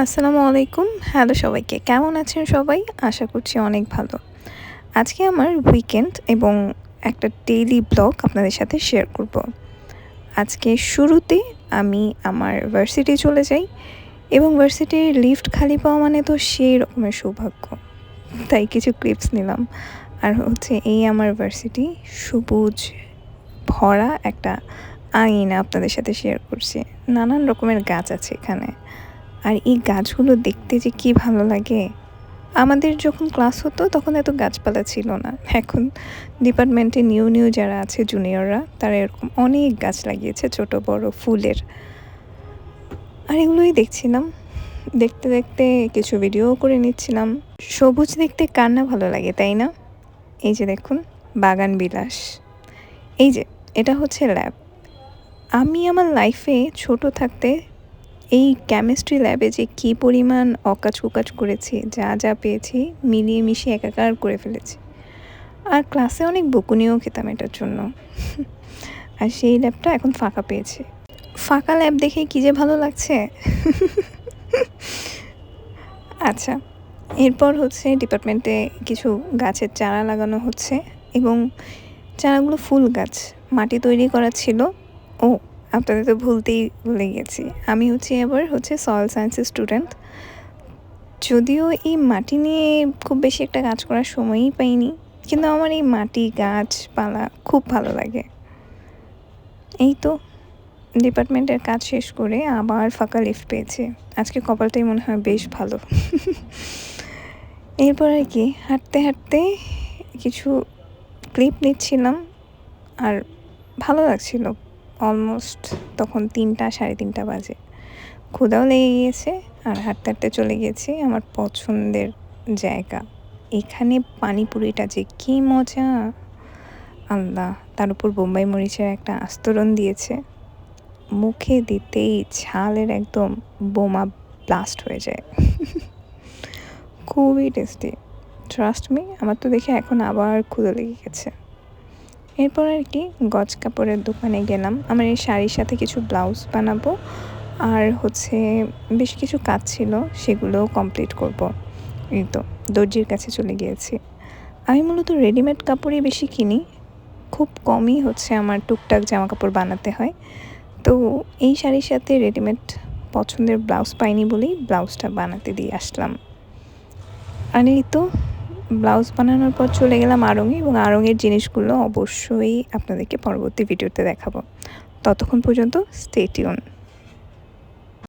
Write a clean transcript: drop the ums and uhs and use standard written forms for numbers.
আসসালামু আলাইকুম। হ্যালো সবাইকে। কেমন আছেন সবাই? আশা করছি অনেক ভালো। আজকে আমার উইকেন্ড এবং একটা ডেইলি ব্লগ আপনাদের সাথে শেয়ার করব। আজকে শুরুতে আমি আমার ভার্সিটি চলে যাই এবং ভার্সিটির লিফট খালি পাওয়া মানে তো সেই রকমের সৌভাগ্য। তাই কিছু ক্লিপস নিলাম। আর হচ্ছে এই আমার ভার্সিটি সবুজ ভরা একটা আঙিনা আপনাদের সাথে শেয়ার করছি। নানান রকমের গাছ আছে এখানে। আর এই গাছগুলো দেখতে যে কী ভালো লাগে। আমাদের যখন ক্লাস হতো তখন এত গাছপালা ছিল না। এখন ডিপার্টমেন্টে নিউ যারা আছে জুনিয়ররা তারা এরকম অনেক গাছ লাগিয়েছে, ছোট বড় ফুলের। আর এগুলোই দেখছিলাম। দেখতে দেখতে কিছু ভিডিও করে নিচ্ছিলাম। সবুজ দেখতে কার না ভালো লাগে, তাই না? এই যে দেখুন, বাগান বিলাস। এই যে এটা হচ্ছে ল্যাব। আমি আমার লাইফে ছোট থাকতে এই কেমিস্ট্রি ল্যাবে যে কী পরিমাণ অকাজ-কুকাজ করেছি, যা যা পেয়েছি মিলিয়ে মিশিয়ে একাকার করে ফেলেছি। আর ক্লাসে অনেক বকুনিও খেতাম এটার জন্য। আর সেই ল্যাবটা এখন ফাঁকা পেয়েছে। ফাঁকা ল্যাব দেখে কী যে ভালো লাগছে। আচ্ছা, এরপর হচ্ছে ডিপার্টমেন্টে কিছু গাছের চারা লাগানো হচ্ছে এবং চারাগুলো ফুল গাছ, মাটি তৈরি করা ছিল। ও, আপনাদের তো ভুলে গেছি, আমি এবার সয়েল সায়েন্সের স্টুডেন্ট। যদিও এই মাটি নিয়ে খুব বেশি একটা কাজ করার সময়ই পাইনি, কিন্তু আমার এই মাটি গাছপালা খুব ভালো লাগে। এই তো ডিপার্টমেন্টের কাজ শেষ করে আবার ফাঁকা লিফট পেয়েছে। আজকে কপালটাই মনে হয় বেশ ভালো। এরপর আর কি হাঁটতে হাঁটতে কিছু ক্লিপ নিচ্ছিলাম আর ভালো লাগছিল। অলমোস্ট তখন 3টা 3:30 বাজে। ক্ষুধাও লেগে গিয়েছে আর হাঁটতে হাঁটতে চলে গিয়েছি আমার পছন্দের জায়গা। এখানে পানিপুরিটা যে কী মজা, আল্লাহ! তার উপর বোম্বাই মরিচের একটা আস্তরণ দিয়েছে। মুখে দিতেই ঝালের একদম বোমা ব্লাস্ট হয়ে যায়। খুবই টেস্টি, ট্রাস্ট মি। আমার তো দেখে এখন আবার ক্ষুধা লেগে গেছে। এরপর আর কি গজ কাপড়ের দোকানে গেলাম। আমার এই শাড়ির সাথে কিছু ব্লাউজ বানাবো আর বেশ কিছু কাজ ছিল, সেগুলোও কমপ্লিট করব। এই তো দর্জির কাছে চলে গিয়েছি। আমি মূলত রেডিমেড কাপড়ই বেশি কিনি, খুব কমই আমার টুকটাক জামা কাপড় বানাতে হয়। তো এই শাড়ির সাথে রেডিমেড পছন্দের ব্লাউজ পাইনি বলেই ব্লাউজটা বানাতে দিয়ে আসলাম। আর এই তো ব্লাউজ বানানোর পর চলে গেলাম আড়ংয়ে এবং আড়ংয়ের জিনিসগুলো অবশ্যই আপনাদেরকে পরবর্তী ভিডিওতে দেখাবো। ততক্ষণ পর্যন্ত স্টে টিউন।